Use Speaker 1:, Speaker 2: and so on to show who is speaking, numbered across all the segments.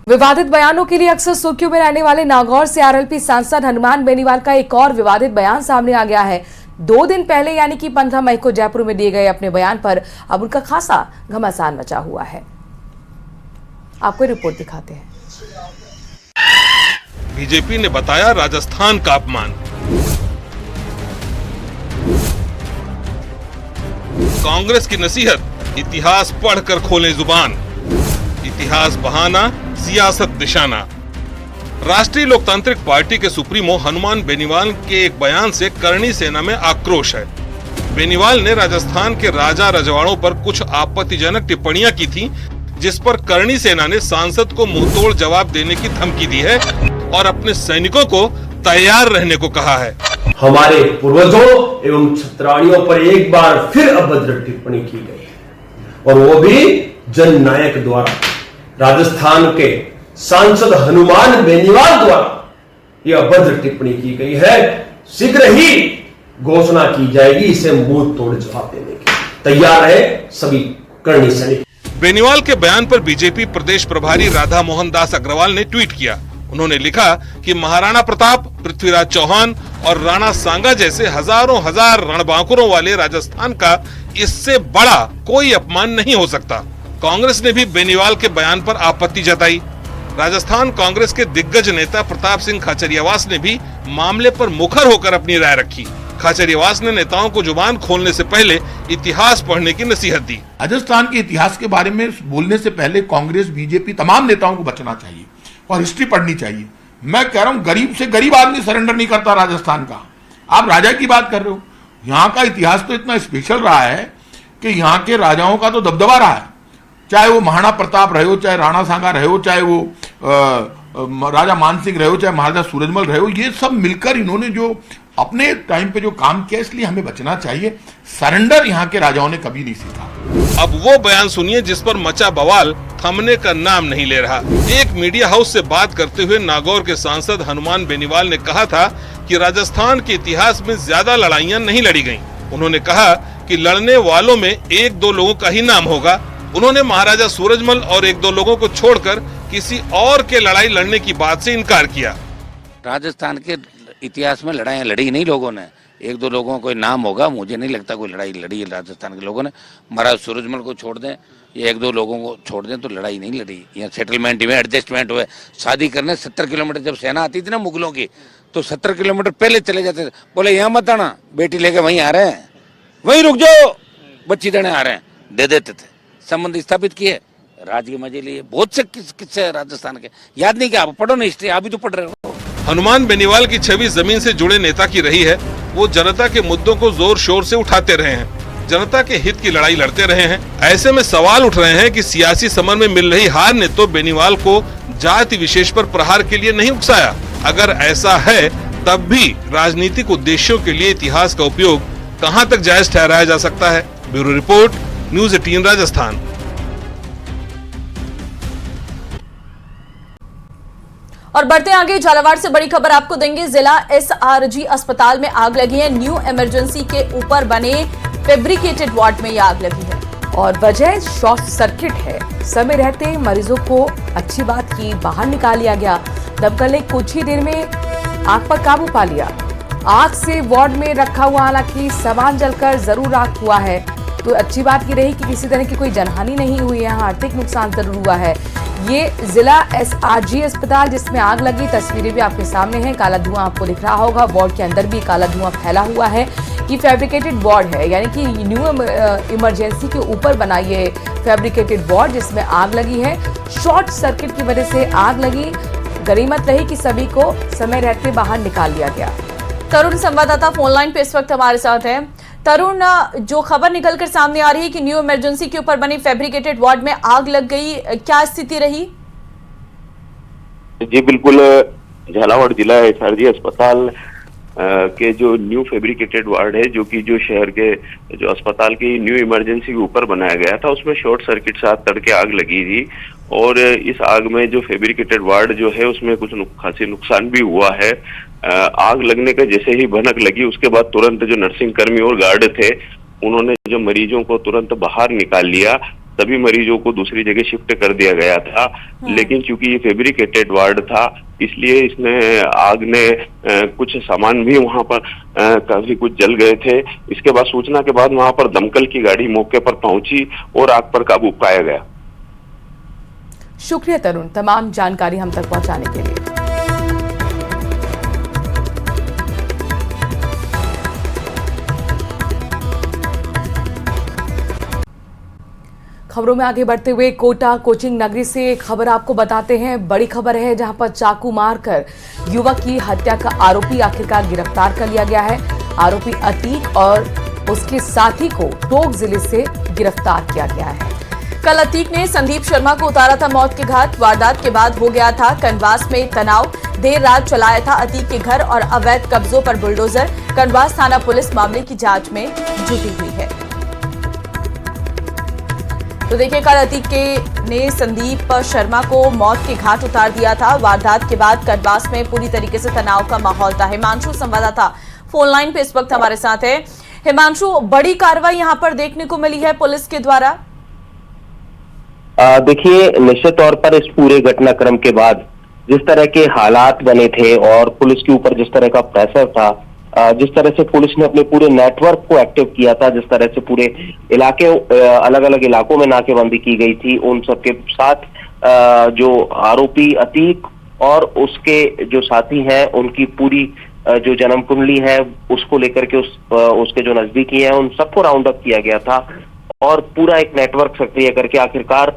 Speaker 1: विवादित बयानों के लिए अक्सर सुर्खियों में रहने वाले नागौर से आरएलपी सांसद हनुमान बेनीवाल का एक और विवादित बयान सामने आ गया है। 2 दिन पहले यानी कि 15 मई को जयपुर में दिए गए अपने बयान पर अब उनका खासा घमासान मचा हुआ है। आपको रिपोर्ट दिखाते हैं।
Speaker 2: बीजेपी ने बताया राजस्थान का अपमान। कांग्रेस की नसीहत, इतिहास पढ़कर खोलें जुबान। इतिहास बहाना, सियासत निशाना। राष्ट्रीय लोकतांत्रिक पार्टी के सुप्रीमो हनुमान बेनीवाल के एक बयान से करणी सेना में आक्रोश है। बेनीवाल ने राजस्थान के राजा रजवाड़ों पर कुछ आपत्तिजनक टिप्पणियां की थी, जिस पर करणी सेना ने सांसद को मुंहतोड़ जवाब देने की धमकी दी है और अपने सैनिकों को तैयार रहने को कहा है।
Speaker 3: हमारे पूर्वजों एवं छत्राणियों पर एक बार फिर अभद्र टिप्पणी की गई है और वो भी जननायक द्वारा। राजस्थान के सांसद हनुमान बेनीवाल द्वारा यह अभद्र टिप्पणी की गई है। शीघ्र ही घोषणा की जाएगी इसे मुंह तोड़ जवाब देने की। तैयार है सभी करणी सैनिक।
Speaker 2: बेनीवाल के बयान पर बीजेपी प्रदेश प्रभारी राधा मोहन दास अग्रवाल ने ट्वीट किया। उन्होंने लिखा कि महाराणा प्रताप, पृथ्वीराज चौहान और राणा सांगा जैसे हजारों हजार रणबांकुरों वाले राजस्थान का इससे बड़ा कोई अपमान नहीं हो सकता। कांग्रेस ने भी बेनीवाल के बयान पर आपत्ति जताई। राजस्थान कांग्रेस के दिग्गज नेता प्रताप सिंह खाचरियावास ने भी मामले पर मुखर होकर अपनी राय रखी। खाचरियावास ने नेताओं को जुबान खोलने से पहले इतिहास पढ़ने की नसीहत दी।
Speaker 4: राजस्थान के इतिहास के बारे में बोलने से पहले कांग्रेस, बीजेपी तमाम नेताओं को बचना चाहिए और हिस्ट्री पढ़नी चाहिए। मैं कह रहा हूं गरीब से गरीब आदमी सरेंडर नहीं करता राजस्थान का। आप राजा की बात कर रहे हो, यहाँ का इतिहास तो इतना स्पेशल रहा है कि यहाँ के राजाओं का तो दबदबा रहा है। चाहे वो महाराणा प्रताप रहे हो, चाहे राणा सांगा रहे हो, चाहे वो राजा मानसिंह रहे हो, चाहे महाराजा सूरजमल रहे हो, ये सब मिलकर इन्होंने जो अपने टाइम पे जो काम किया, इसलिए हमें बचना चाहिए। सरेंडर यहाँ के राजाओं ने कभी नहीं सीखा।
Speaker 2: अब वो बयान सुनिए जिस पर मचा बवाल थमने का नाम नहीं ले रहा। एक मीडिया हाउस से बात करते हुए नागौर के सांसद हनुमान बेनीवाल ने कहा था कि राजस्थान के इतिहास में ज्यादा लड़ाइयां नहीं लड़ी गईं। उन्होंने कहा कि लड़ने वालों में 1-2 लोगों का ही नाम होगा। उन्होंने महाराजा सूरजमल और 1-2 लोगों को छोड़कर किसी और के लड़ाई लड़ने की बात से इनकार किया।
Speaker 5: राजस्थान के इतिहास में लड़ाइयाँ लड़ी नहीं लोगों ने। 1-2 लोगों का कोई नाम होगा, मुझे नहीं लगता कोई लड़ाई लड़ी है राजस्थान के लोगों ने। महाराज सूरजमल को छोड़ दें, ये 1-2 लोगों को छोड़ दें तो लड़ाई नहीं लड़ी। यहाँ सेटलमेंट हुए, एडजस्टमेंट हुए। शादी करने 70 किलोमीटर जब सेना आती थी ना मुगलों की, तो 70 किलोमीटर पहले चले जाते थे। बोले यहाँ मत आना, बेटी लेके वहीं आ रहे हैं, वहीं रुक जाओ, बच्ची देने आ रहे हैं, दे देते थे। संबंध स्थापित किए, राज के मजे लिए। बहुत से किस्से राजस्थान के याद नहीं, क्या आप पढ़ो ना हिस्ट्री, आप भी तो पढ़ रहे हो।
Speaker 2: हनुमान बेनीवाल की छवि जमीन से जुड़े नेता की रही है। वो जनता के मुद्दों को जोर शोर से उठाते रहे हैं, जनता के हित की लड़ाई लड़ते रहे हैं। ऐसे में सवाल उठ रहे हैं कि सियासी समर में मिल रही हार ने तो बेनीवाल को जाति विशेष पर प्रहार के लिए नहीं उकसाया। अगर ऐसा है तब भी राजनीतिक उद्देश्यों के लिए इतिहास का उपयोग कहां तक जायज ठहराया जा सकता है। Bureau report, news 18 Rajasthan.
Speaker 6: और बढ़ते आगे, झालावाड़ से बड़ी खबर आपको देंगे। जिला एसआरजी अस्पताल में आग लगी है। न्यू इमरजेंसी के ऊपर बने फैब्रिकेटेड वार्ड में यह आग लगी है और वजह शॉर्ट सर्किट है। समय रहते मरीजों को अच्छी बात की बाहर निकाल लिया गया। दमकल ने कुछ ही देर में आग पर काबू पा लिया। आग से वार्ड में रखा हुआ हालांकि सामान जलकर जरूर राख हुआ है, तो अच्छी बात ये रही कि किसी तरह की कोई जनहानि नहीं हुई है। आर्थिक नुकसान जरूर हुआ है। ये जिला एसआरजी अस्पताल जिसमें आग लगी, तस्वीरें भी आपके सामने हैं। काला धुआं आपको दिख रहा होगा। वार्ड के अंदर भी काला धुआं फैला हुआ है। ये फैब्रिकेटेड वार्ड है, यानी कि न्यू इमरजेंसी के ऊपर बना ये फैब्रिकेटेड वार्ड जिसमें आग लगी है। शॉर्ट सर्किट की वजह से आग लगी। गनीमत रही कि सभी को समय रहते बाहर निकाल लिया गया। तरुण संवाददाता फोन लाइन पे इस वक्त हमारे साथ है। तरुण, जो खबर निकलकर सामने आ रही है कि न्यू इमरजेंसी के ऊपर बनी फैब्रिकेटेड वार्ड में आग लग गई, क्या स्थिति रही?
Speaker 7: जी बिल्कुल, झालावाड़ जिला एसआरजी अस्पताल के जो न्यू फैब्रिकेटेड वार्ड है, जो कि जो शहर के जो अस्पताल की न्यू इमरजेंसी के ऊपर बनाया गया था, उसमें शॉर्ट सर्किट से तड़के आग लगी थी। और इस आग में जो फैब्रिकेटेड वार्ड जो है उसमें कुछ खासी नुकसान भी हुआ है। आग लगने का जैसे ही भनक लगी उसके बाद तुरंत जो नर्सिंग कर्मी और गार्ड थे उन्होंने जो मरीजों को तुरंत बाहर निकाल लिया सभी मरीजों को दूसरी जगह शिफ्ट कर दिया गया था। लेकिन चूंकि ये फैब्रिकेटेड वार्ड था, इसलिए इसमें आग ने कुछ सामान भी वहां पर काफी कुछ जल गए थे। इसके बाद सूचना के बाद वहां पर दमकल की गाड़ी मौके पर पहुंची और आग पर काबू पाया गया।
Speaker 1: शुक्रिया तरुण, तमाम जानकारी हम तक पहुंचाने के लिए। खबरों में आगे बढ़ते हुए कोटा कोचिंग नगरी से खबर आपको बताते हैं। बड़ी खबर है जहां पर चाकू मारकर युवक की हत्या का आरोपी आखिरकार गिरफ्तार कर लिया गया है। आरोपी अतीक और उसके साथी को टोंक जिले से गिरफ्तार किया गया है।
Speaker 6: कल अतीक ने संदीप शर्मा को उतारा था मौत के घाट। वारदात के बाद हो गया था कनवास में तनाव। देर रात चलाया था अतीक के घर और अवैध कब्जों पर बुलडोजर। कनवास थाना पुलिस मामले की जांच में जुटी हुई है। तो देखिए, कल अतीक ने संदीप शर्मा को मौत के घाट उतार दिया था। वारदात के बाद कनवास में पूरी तरीके से तनाव का माहौल था। हिमांशु संवाददाता फोन लाइन पे इस वक्त हमारे साथ है। हिमांशु, बड़ी कार्रवाई यहां पर देखने को मिली है पुलिस के द्वारा।
Speaker 8: देखिए, निश्चित तौर पर इस पूरे घटनाक्रम के बाद जिस तरह के हालात बने थे और पुलिस के ऊपर जिस तरह का प्रेशर था, जिस तरह से पुलिस ने अपने पूरे नेटवर्क को एक्टिव किया था, जिस तरह से पूरे इलाके अलग अलग इलाकों में नाकेबंदी की गई थी, उन सबके साथ जो आरोपी अतीक और उसके जो साथी हैं उनकी पूरी जो जन्म कुंडली है उसको लेकर के उसके जो नजदीकी हैं उन सबको राउंड अप किया गया था और पूरा एक नेटवर्क सक्रिय करके आखिरकार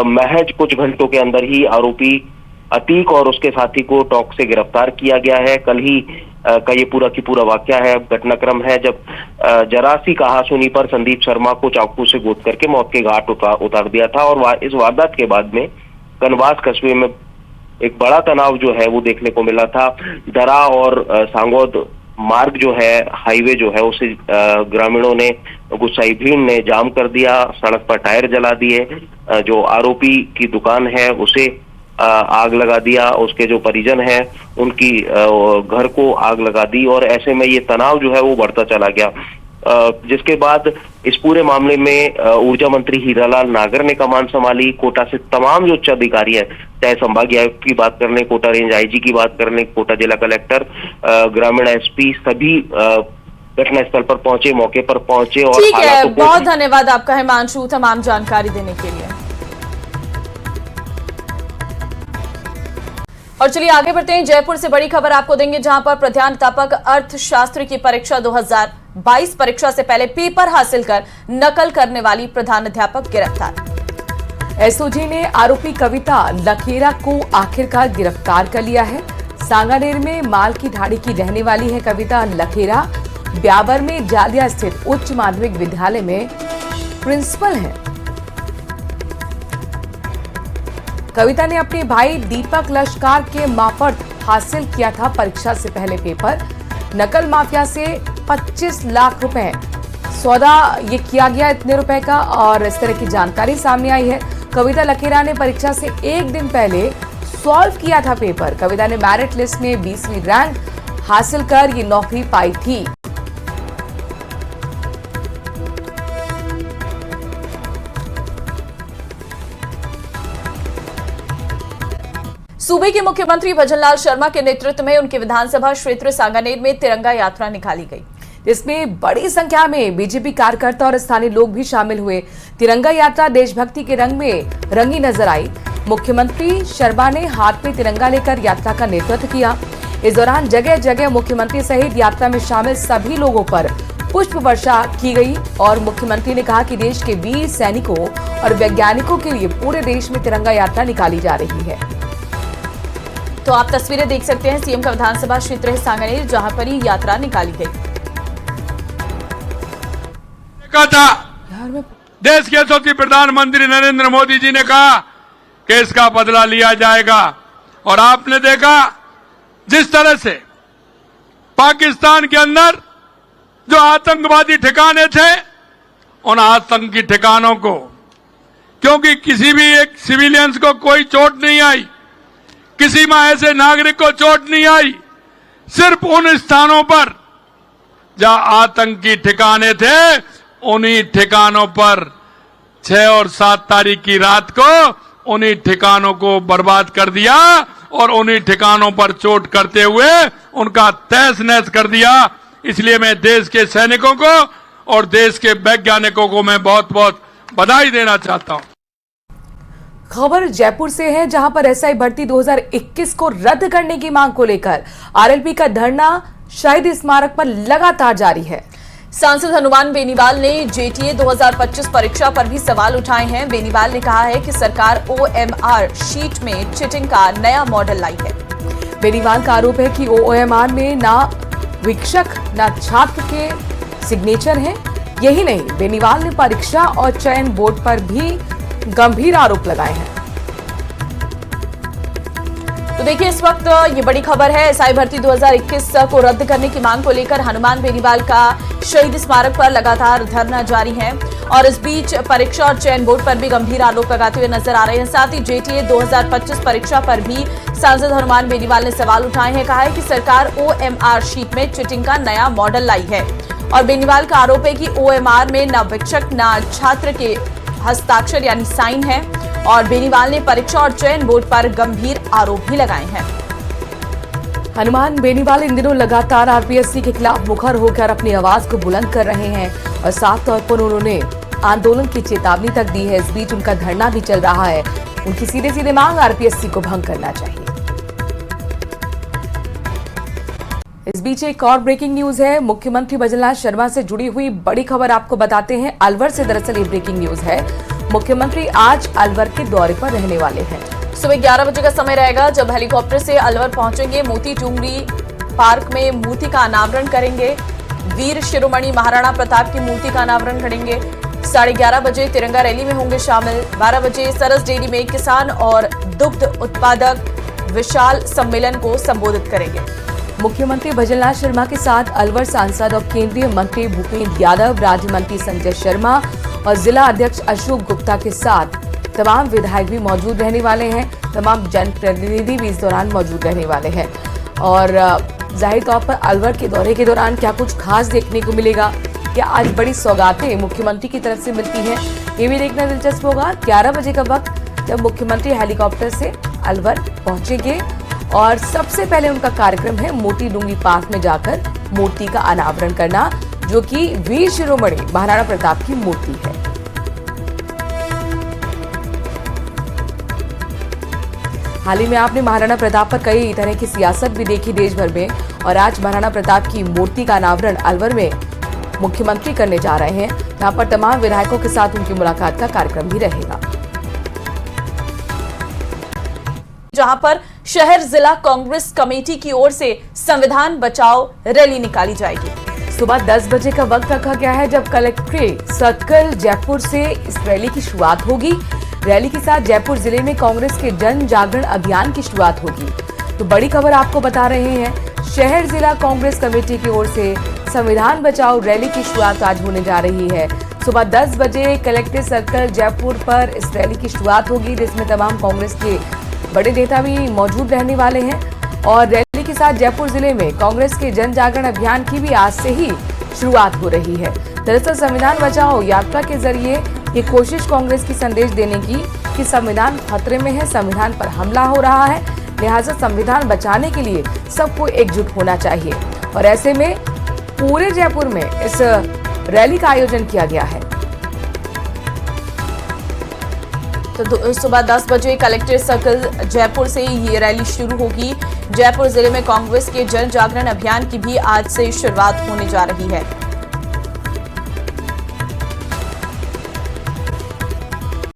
Speaker 8: महज कुछ घंटों के अंदर ही आरोपी अतीक और उसके साथी को टोंक से गिरफ्तार किया गया है। कल ही का ये पूरा की पूरा वाकया है, घटनाक्रम है जब जरा सी कहासुनी पर संदीप शर्मा को चाकू से गोद करके मौत के घाट उतार दिया था। और इस वारदात के बाद में कनवास कस्बे में एक बड़ा तनाव जो है वो देखने को मिला था। दरा और सांगोद मार्ग जो है, हाईवे जो है, उसे ग्रामीणों ने, गुस्साई भीड़ ने जाम कर दिया, सड़क पर टायर जला दिए, जो आरोपी की दुकान है उसे आग लगा दिया, उसके जो परिजन हैं उनकी घर को आग लगा दी और ऐसे में ये तनाव जो है वो बढ़ता चला गया। जिसके बाद इस पूरे मामले में ऊर्जा मंत्री हीरालाल नागर ने कमान संभाली। कोटा से तमाम जो उच्च अधिकारी हैं, चाहे संभागीय आयुक्त की बात कर लें, कोटा रेंज आईजी की बात कर लें, कोटा जिला कलेक्टर, ग्रामीण एसपी, सभी घटनास्थल पर पहुंचे, मौके पर पहुंचे और
Speaker 6: ठीक है, बहुत धन्यवाद आपका हिमांशु तमाम जानकारी देने के लिए। और चलिए आगे बढ़ते हैं। जयपुर से बड़ी खबर आपको देंगे जहां पर प्रधानाध्यापक अर्थशास्त्र की परीक्षा 2022 परीक्षा से पहले पेपर हासिल कर नकल करने वाली प्रधानाध्यापक गिरफ्तार।
Speaker 1: एसओजी ने आरोपी कविता लखेरा को आखिरकार गिरफ्तार कर लिया है। सांगानेर में माल की ढाड़ी की रहने वाली है कविता लखेरा। ब्यावर में जालिया स्थित उच्च माध्यमिक विद्यालय में प्रिंसिपल है। कविता ने अपने भाई दीपक लश्कार के मार्फत हासिल किया था परीक्षा से पहले पेपर। नकल माफिया से 25 लाख रुपए सौदा ये किया गया इतने रुपए का और इस तरह की जानकारी सामने आई है। कविता लखेरा ने परीक्षा से एक दिन पहले सॉल्व किया था पेपर। कविता ने मेरिट लिस्ट में 20वीं रैंक हासिल कर ये नौकरी पाई थी।
Speaker 6: सूबे के मुख्यमंत्री भजनलाल शर्मा के नेतृत्व में उनके विधानसभा क्षेत्र सांगानेर में तिरंगा यात्रा निकाली गई।
Speaker 1: इसमें बड़ी संख्या में बीजेपी कार्यकर्ता और स्थानीय लोग भी शामिल हुए। तिरंगा यात्रा देशभक्ति के रंग में रंगी नजर आई। मुख्यमंत्री शर्मा ने हाथ में तिरंगा लेकर यात्रा का नेतृत्व किया। इस दौरान जगह जगह मुख्यमंत्री सहित यात्रा में शामिल सभी लोगों पर पुष्प वर्षा की गई और मुख्यमंत्री ने कहा कि देश के वीर सैनिकों और वैज्ञानिकों के लिए पूरे देश में तिरंगा यात्रा निकाली जा रही है।
Speaker 6: तो आप तस्वीरें देख सकते हैं, सीएम का विधानसभा क्षेत्र है सांगानेर जहां पर ही यात्रा निकाली गई।
Speaker 9: देश के यशस्वी प्रधानमंत्री नरेंद्र मोदी जी ने कहा कि इसका बदला लिया जाएगा और आपने देखा जिस तरह से पाकिस्तान के अंदर जो आतंकवादी ठिकाने थे, उन आतंकी ठिकानों को, क्योंकि किसी भी एक सिविलियंस को कोई चोट नहीं आई, किसी में ऐसे नागरिक को चोट नहीं आई, सिर्फ उन स्थानों पर जहां आतंकी ठिकाने थे उन्हीं ठिकानों पर 6 और 7 तारीख की रात को उन्हीं ठिकानों को बर्बाद कर दिया और उन्हीं ठिकानों पर चोट करते हुए उनका तहस नहस कर दिया। इसलिए मैं देश के सैनिकों को और देश के वैज्ञानिकों को मैं बहुत बहुत बधाई देना चाहता हूं।
Speaker 1: खबर जयपुर से है, जहां पर एसआई भर्ती 2021 को रद्द करने की मांग को लेकर आरएलपी का धरना शहीद स्मारक पर लगातार जारी है।
Speaker 6: सांसद हनुमान बेनीवाल ने जेटीए 2025 परीक्षा पर भी सवाल उठाए हैं। बेनीवाल ने कहा है कि सरकार ओएमआर शीट में चीटिंग का नया मॉडल लाई है।
Speaker 1: बेनीवाल का आरोप है कि ओएमआर में ना शिक्षक ना छात्र के सिग्नेचर हैं। यही नहीं, बेनीवाल ने परीक्षा और चयन बोर्ड पर भी गंभीर आरोप लगाए हैं।
Speaker 6: तो देखिए, इस वक्त ये बड़ी खबर है। एसआई भर्ती 2021 को रद्द करने की मांग को लेकर हनुमान बेनीवाल का शहीद स्मारक पर लगातार धरना जारी है और इस बीच परीक्षा और चयन बोर्ड पर भी गंभीर आरोप लगाते हुए नजर आ रहे हैं। साथ ही जेटीए 2025 परीक्षा पर भी सांसद हनुमान बेनीवाल ने सवाल उठाए हैं। कहा है कि सरकार ओएमआर शीट में चीटिंग का नया मॉडल लाई है और बेनीवाल का आरोप है कि ओएमआर में न शिक्षक न छात्र के हस्ताक्षर यानी साइन है और बेनीवाल ने परीक्षा और चयन बोर्ड पर गंभीर आरोप भी लगाए हैं।
Speaker 1: हनुमान बेनीवाल इन दिनों लगातार आरपीएससी के खिलाफ मुखर होकर अपनी आवाज को बुलंद कर रहे हैं और साफ तौर पर उन्होंने आंदोलन की चेतावनी तक दी है। इस बीच उनका धरना भी चल रहा है। उनकी सीधे सीधे मांग आरपीएससी को भंग करना चाहिए। इस बीच एक और ब्रेकिंग न्यूज है। मुख्यमंत्री भजनलाल शर्मा से जुड़ी हुई बड़ी खबर आपको बताते हैं। अलवर से दरअसल ये ब्रेकिंग न्यूज है। मुख्यमंत्री आज अलवर के दौरे पर रहने वाले हैं।
Speaker 6: सुबह 11 बजे का समय रहेगा जब हेलीकॉप्टर से अलवर पहुंचेंगे। मोती डूंगरी पार्क में मूर्ति का अनावरण करेंगे। वीर शिरोमणि महाराणा प्रताप की मूर्ति का अनावरण करेंगे। 11:30 बजे तिरंगा रैली में होंगे शामिल। 12 बजे सरस डेयरी में किसान और दुग्ध उत्पादक विशाल सम्मेलन को संबोधित करेंगे।
Speaker 1: मुख्यमंत्री भजनलाल शर्मा के साथ अलवर सांसद और केंद्रीय मंत्री भूपेंद्र यादव, राज्य मंत्री संजय शर्मा और जिला अध्यक्ष अशोक गुप्ता के साथ तमाम विधायक भी मौजूद रहने वाले हैं। तमाम जनप्रतिनिधि भी इस दौरान मौजूद रहने वाले हैं और जाहिर तौर पर अलवर के दौरे के दौरान क्या कुछ खास देखने को मिलेगा, क्या आज बड़ी सौगातें मुख्यमंत्री की तरफ से मिलती हैं, ये भी देखना दिलचस्प होगा। 11 बजे का वक्त जब मुख्यमंत्री हेलीकॉप्टर से अलवर पहुंचेंगे और सबसे पहले उनका कार्यक्रम है मोती डूंगरी पार्क में जाकर मूर्ति का अनावरण करना, जो कि वीर शिरोमणि महाराणा प्रताप की मूर्ति है। हाल ही में आपने महाराणा प्रताप पर कई तरह की सियासत भी देखी देश भर में और आज महाराणा प्रताप की मूर्ति का अनावरण अलवर में मुख्यमंत्री करने जा रहे हैं, जहां पर तमाम विधायकों के साथ उनकी मुलाकात का कार्यक्रम भी रहेगा।
Speaker 6: जहां पर शहर जिला कांग्रेस कमेटी की ओर से संविधान बचाओ रैली निकाली जाएगी।
Speaker 1: सुबह 10 बजे का वक्त रखा गया है जब कलेक्ट्रेट सर्कल जयपुर से इस रैली की शुरुआत होगी। रैली के साथ जयपुर जिले में कांग्रेस के जन जागरण अभियान की शुरुआत होगी। तो बड़ी खबर आपको बता रहे हैं, शहर जिला कांग्रेस कमेटी की ओर से संविधान बचाओ रैली की शुरुआत आज होने जा रही है। सुबह 10 बजे कलेक्ट्रेट सर्कल जयपुर पर इस रैली की शुरुआत होगी, जिसमें तमाम कांग्रेस के बड़े नेता भी मौजूद रहने वाले हैं और रैली के साथ जयपुर जिले में कांग्रेस के जन जागरण अभियान की भी आज से ही शुरुआत हो रही है। दरअसल संविधान बचाओ यात्रा के जरिए ये कोशिश कांग्रेस की संदेश देने की कि संविधान खतरे में है, संविधान पर हमला हो रहा है, लिहाजा संविधान बचाने के लिए सबको एकजुट होना चाहिए और ऐसे में पूरे जयपुर में इस रैली का आयोजन किया गया है।
Speaker 6: तो सुबह 10 बजे कलेक्ट्रेट सर्कल जयपुर से ये रैली शुरू होगी। जयपुर जिले में कांग्रेस के जन जागरण अभियान की भी आज से शुरुआत होने जा रही है।